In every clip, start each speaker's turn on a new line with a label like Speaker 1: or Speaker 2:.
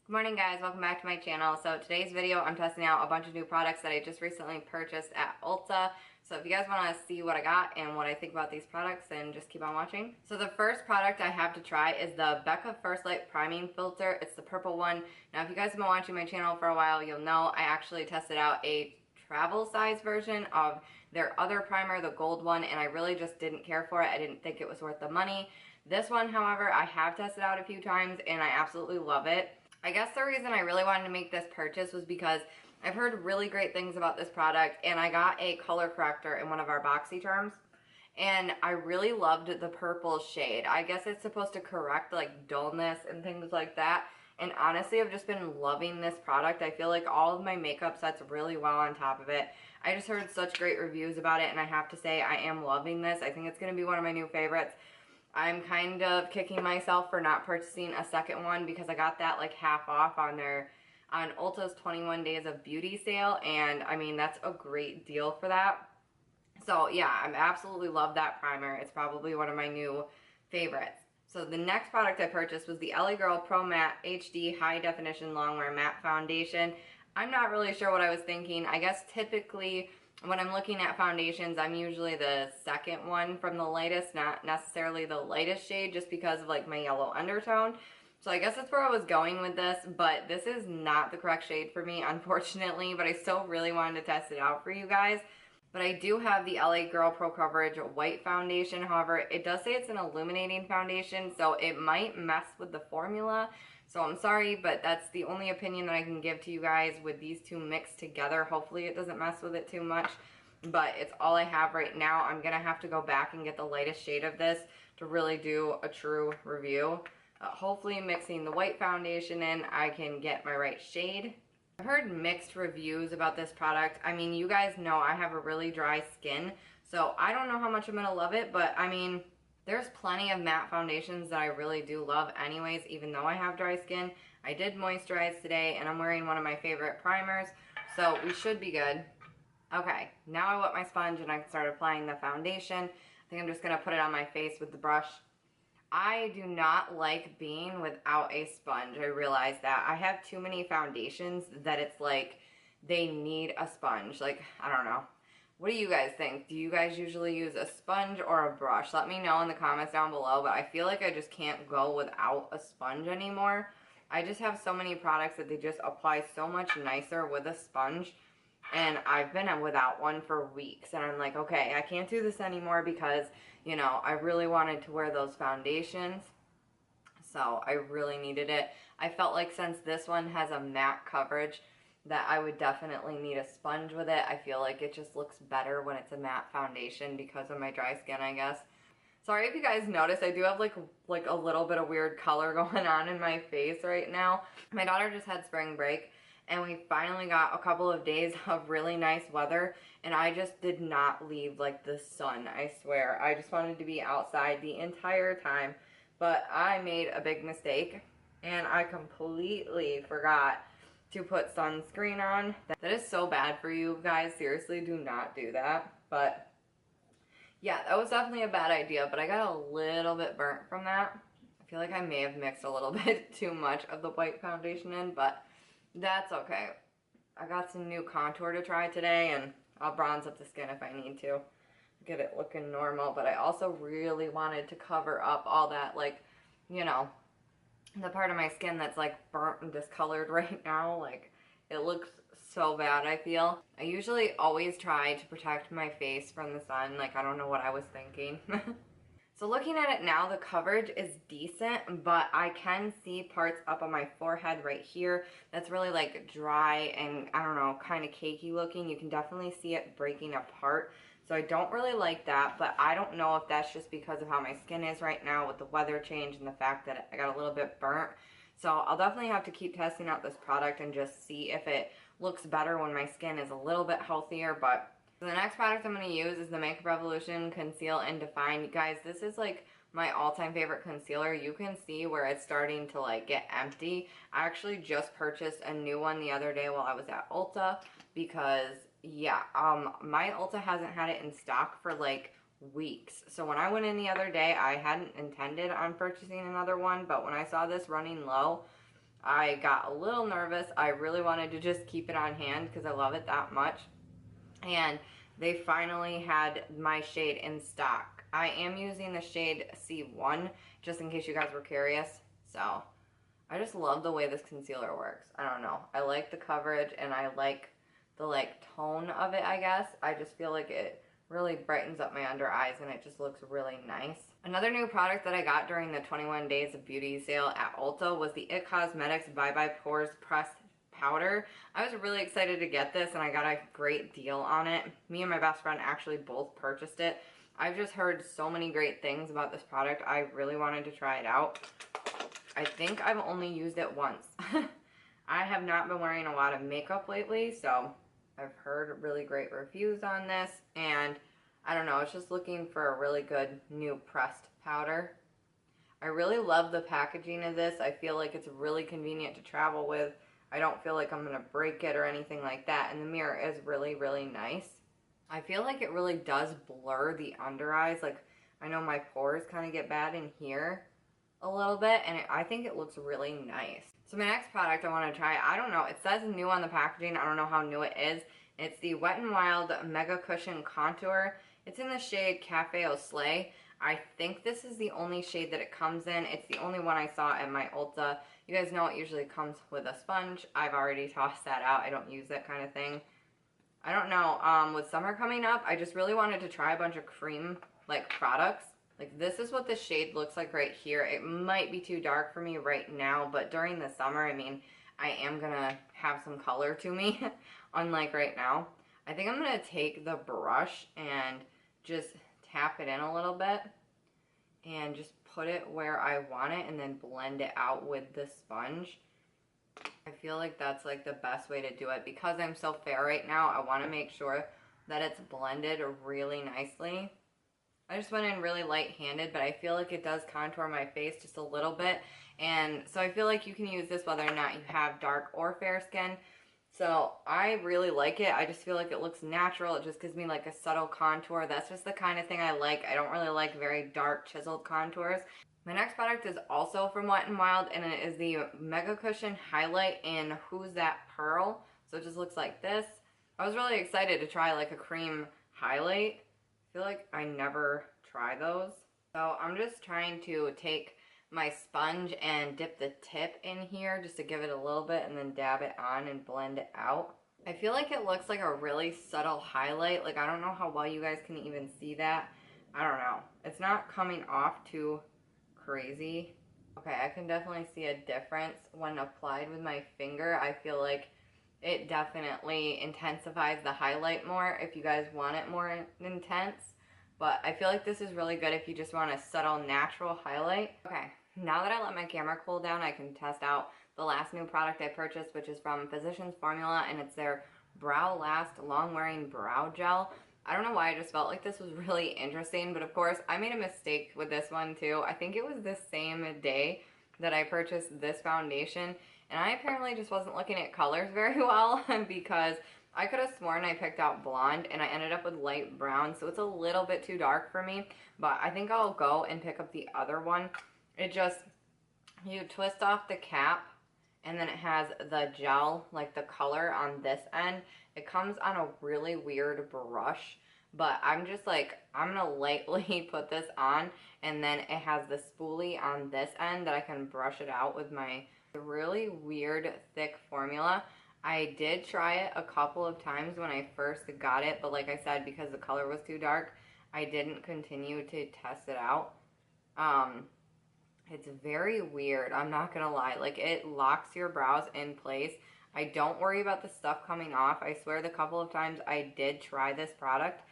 Speaker 1: Good morning guys, welcome back to my channel. So today's video I'm testing out a bunch of new products that I just recently purchased at Ulta. So if you guys want to see what I got and what I think about these products, then just keep on watching. So the first product I have to try is the Becca First Light Priming Filter. It's the purple one. Now if you guys have been watching my channel for a while, you'll know I actually tested out a travel size version of their other primer, the gold one, and I really just didn't care for it. I didn't think it was worth the money. This one, however, I have tested out a few times and I absolutely love it. I guess the reason I really wanted to make this purchase was because I've heard really great things about this product, and I got a color corrector in one of our BoxyCharms, and I really loved the purple shade. I guess it's supposed to correct like dullness and things like that, and honestly I've just been loving this product. I feel like all of my makeup sets really well on top of it. I just heard such great reviews about it, and I have to say I am loving this. I think it's going to be one of my new favorites. I'm kind of kicking myself for not purchasing a second one because I got that like half off on Ulta's 21 Days of Beauty sale, and I mean that's a great deal for that. So yeah, I absolutely love that primer. It's probably one of my new favorites. So the next product I purchased was the LA Girl Pro Matte HD High Definition Longwear Matte Foundation. I'm not really sure what I was thinking. I guess typically when I'm looking at foundations, I'm usually the second one from the lightest, not necessarily the lightest shade, just because of like my yellow undertone. So I guess that's where I was going with this, but this is not the correct shade for me, unfortunately, but I still really wanted to test it out for you guys. But I do have the LA Girl Pro Coverage White Foundation. However, it does say it's an illuminating foundation, so it might mess with the formula. So I'm sorry, but that's the only opinion that I can give to you guys with these two mixed together. Hopefully it doesn't mess with it too much, but it's all I have right now. I'm going to have to go back and get the lightest shade of this to really do a true review. Hopefully mixing the white foundation in, I can get my right shade. I've heard mixed reviews about this product. I mean, you guys know I have a really dry skin, so I don't know how much I'm going to love it, but I mean, there's plenty of matte foundations that I really do love anyways, even though I have dry skin. I did moisturize today, and I'm wearing one of my favorite primers, so we should be good. Okay, now I wet my sponge and I can start applying the foundation. I think I'm just going to put it on my face with the brush. I do not like being without a sponge. I realize that. I have too many foundations that it's like they need a sponge. Like, I don't know. What do you guys think? Do you guys usually use a sponge or a brush? Let me know in the comments down below, but I feel like I just can't go without a sponge anymore. I just have so many products that they just apply so much nicer with a sponge, and I've been without one for weeks, and I'm like, okay, I can't do this anymore because, you know, I really wanted to wear those foundations, so I really needed it. I felt like since this one has a matte coverage, that I would definitely need a sponge with it. I feel like it just looks better when it's a matte foundation because of my dry skin, I guess. Sorry if you guys notice, I do have like a little bit of weird color going on in my face right now. My daughter just had spring break, and we finally got a couple of days of really nice weather, and I just did not leave like the sun, I swear. I just wanted to be outside the entire time, but I made a big mistake, and I completely forgot to put sunscreen on. That is so bad for you guys. Seriously, do not do that. But yeah, that was definitely a bad idea, but I got a little bit burnt from that. I feel like I may have mixed a little bit too much of the white foundation in, but that's okay. I got some new contour to try today, and I'll bronze up the skin if I need to get it looking normal. But I also really wanted to cover up all that, like, you know, the part of my skin that's like burnt and discolored right now. Like, it looks so bad, I feel. I usually always try to protect my face from the sun. Like, I don't know what I was thinking. So looking at it now, the coverage is decent, but I can see parts up on my forehead right here that's really like dry and, I don't know, kind of cakey looking. You can definitely see it breaking apart. So I don't really like that, but I don't know if that's just because of how my skin is right now with the weather change and the fact that I got a little bit burnt. So I'll definitely have to keep testing out this product and just see if it looks better when my skin is a little bit healthier. But the next product I'm going to use is the Makeup Revolution Conceal and Define. You guys, this is like my all-time favorite concealer. You can see where it's starting to like get empty. I actually just purchased a new one the other day while I was at Ulta because yeah, my Ulta hasn't had it in stock for like weeks. So when I went in the other day, I hadn't intended on purchasing another one, but when I saw this running low, I got a little nervous. I really wanted to just keep it on hand because I love it that much. And they finally had my shade in stock. I am using the shade C1, just in case you guys were curious. So I just love the way this concealer works. I don't know. I like the coverage and I like the tone of it, I guess. I just feel like it really brightens up my under eyes and it just looks really nice. Another new product that I got during the 21 Days of Beauty sale at Ulta was the IT Cosmetics Bye Bye Pores Pressed Powder. I was really excited to get this and I got a great deal on it. Me and my best friend actually both purchased it. I've just heard so many great things about this product. I really wanted to try it out. I think I've only used it once. I have not been wearing a lot of makeup lately, so I've heard really great reviews on this, and I don't know, I was just looking for a really good new pressed powder. I really love the packaging of this. I feel like it's really convenient to travel with. I don't feel like I'm going to break it or anything like that, and the mirror is really, really nice. I feel like it really does blur the under eyes. Like, I know my pores kind of get bad in here a little bit, and I think it looks really nice. So my next product I want to try, I don't know, it says new on the packaging. I don't know how new it is. It's the Wet n Wild Mega Cushion Contour. It's in the shade Cafe Au Slay. I think this is the only shade that it comes in. It's the only one I saw at my Ulta. You guys know it usually comes with a sponge. I've already tossed that out. I don't use that kind of thing. I don't know, with summer coming up, I just really wanted to try a bunch of cream products. Like, this is what the shade looks like right here. It might be too dark for me right now, but during the summer, I mean, I am gonna have some color to me, unlike right now. I think I'm gonna take the brush and just tap it in a little bit and just put it where I want it and then blend it out with the sponge. I feel like that's like the best way to do it. Because I'm so fair right now, I want to make sure that it's blended really nicely. I just went in really light-handed, but I feel like it does contour my face just a little bit. And so I feel like you can use this whether or not you have dark or fair skin. So I really like it. I just feel like it looks natural. It just gives me like a subtle contour. That's just the kind of thing I like. I don't really like very dark chiseled contours. My next product is also from Wet n Wild, and it is the Mega Cushion Highlight in Who's That Pearl. So it just looks like this. I was really excited to try like a cream highlight. I feel like I never try those. So I'm just trying to take my sponge and dip the tip in here just to give it a little bit and then dab it on and blend it out. I feel like it looks like a really subtle highlight. Like, I don't know how well you guys can even see that. I don't know. It's not coming off too crazy. Okay, I can definitely see a difference when applied with my finger. I feel like it definitely intensifies the highlight more if you guys want it more intense. But I feel like this is really good if you just want a subtle, natural highlight. Okay, now that I let my camera cool down, I can test out the last new product I purchased, which is from Physicians Formula, and it's their Brow Last Long Wearing Brow Gel. I don't know why, I just felt like this was really interesting, but of course, I made a mistake with this one too. I think it was the same day that I purchased this foundation, and I apparently just wasn't looking at colors very well because I could have sworn I picked out blonde and I ended up with light brown, so it's a little bit too dark for me, but I think I'll go and pick up the other one. It just, you twist off the cap and then it has the gel, like the color on this end. It comes on a really weird brush, but I'm just like, I'm gonna lightly put this on, and then it has the spoolie on this end that I can brush it out with my really weird thick formula. I did try it a couple of times when I first got it, but like I said, because the color was too dark, I didn't continue to test it out. It's very weird, I'm not gonna lie. Like, it locks your brows in place. I don't worry about the stuff coming off. I swear the couple of times I did try this product,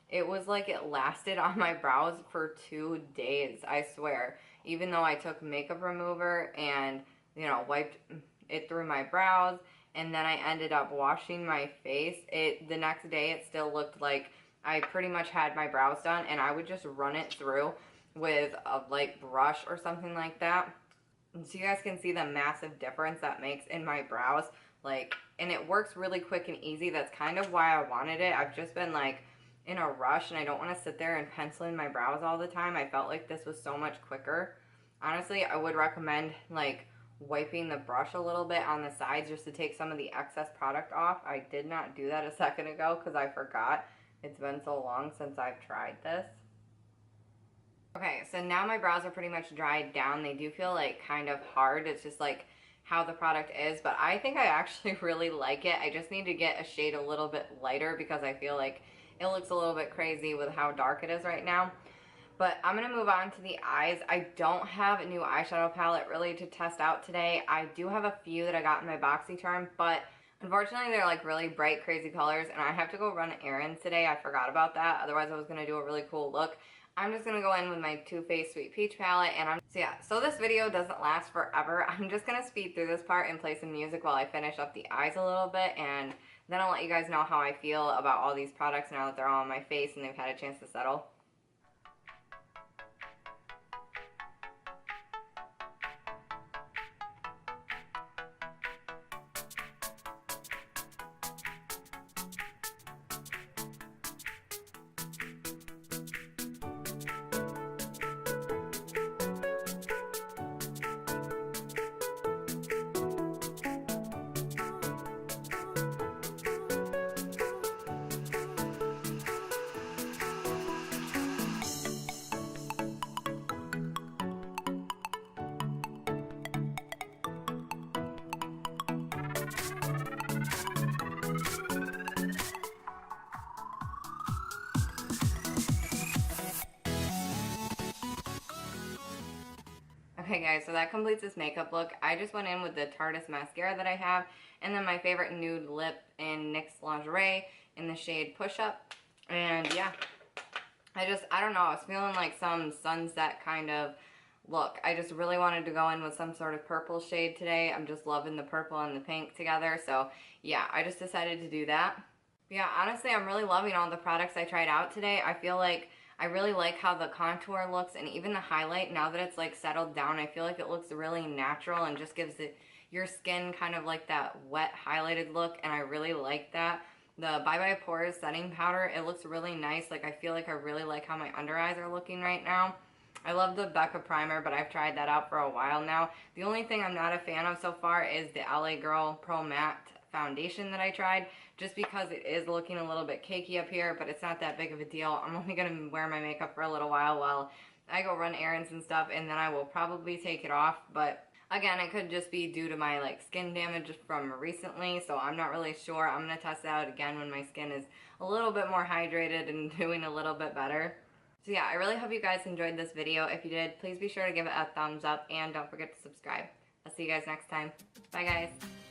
Speaker 1: it was like it lasted on my brows for 2 days, I swear. Even though I took makeup remover and, you know, wiped it through my brows, and then I ended up washing my face, the next day it still looked like I pretty much had my brows done, and I would just run it through with a light brush or something like that. And so you guys can see the massive difference that makes in my brows. Like, and it works really quick and easy. That's kind of why I wanted it. I've just been like in a rush and I don't want to sit there and pencil in my brows all the time. I felt like this was so much quicker. Honestly, I would recommend like wiping the brush a little bit on the sides just to take some of the excess product off. I did not do that a second ago because I forgot. It's been so long since I've tried this. Okay, so now my brows are pretty much dried down. They do feel like kind of hard. It's just like how the product is, but I think I actually really like it. I just need to get a shade a little bit lighter because I feel like it looks a little bit crazy with how dark it is right now. But I'm going to move on to the eyes. I don't have a new eyeshadow palette really to test out today. I do have a few that I got in my BoxyCharm, but unfortunately they're like really bright, crazy colors, and I have to go run errands today. I forgot about that. Otherwise I was going to do a really cool look. I'm just going to go in with my Too Faced Sweet Peach palette, and so this video doesn't last forever. I'm just going to speed through this part and play some music while I finish up the eyes a little bit, and then I'll let you guys know how I feel about all these products now that they're all on my face and they've had a chance to settle. Okay guys, so that completes this makeup look. I just went in with the Tarteist mascara that I have, and then my favorite nude lip in NYX Lingerie in the shade Push Up. And yeah, I don't know, I was feeling like some sunset kind of look. I just really wanted to go in with some sort of purple shade today. I'm just loving the purple and the pink together, so yeah, I just decided to do that. But yeah, honestly, I'm really loving all the products I tried out today. I feel like I really like how the contour looks, and even the highlight, now that it's like settled down, I feel like it looks really natural and just gives your skin kind of like that wet highlighted look, and I really like that. The Bye Bye Pores setting powder, it looks really nice. Like I feel like I really like how my under eyes are looking right now. I love the Becca primer, but I've tried that out for a while now. The only thing I'm not a fan of so far is the LA Girl Pro Matte foundation that I tried, just because it is looking a little bit cakey up here, but it's not that big of a deal. I'm only going to wear my makeup for a little while I go run errands and stuff, and then I will probably take it off. But again, it could just be due to my like skin damage from recently, so I'm not really sure. I'm going to test it out again when my skin is a little bit more hydrated and doing a little bit better. So yeah, I really hope you guys enjoyed this video. If you did, please be sure to give it a thumbs up, and don't forget to subscribe. I'll see you guys next time. Bye guys.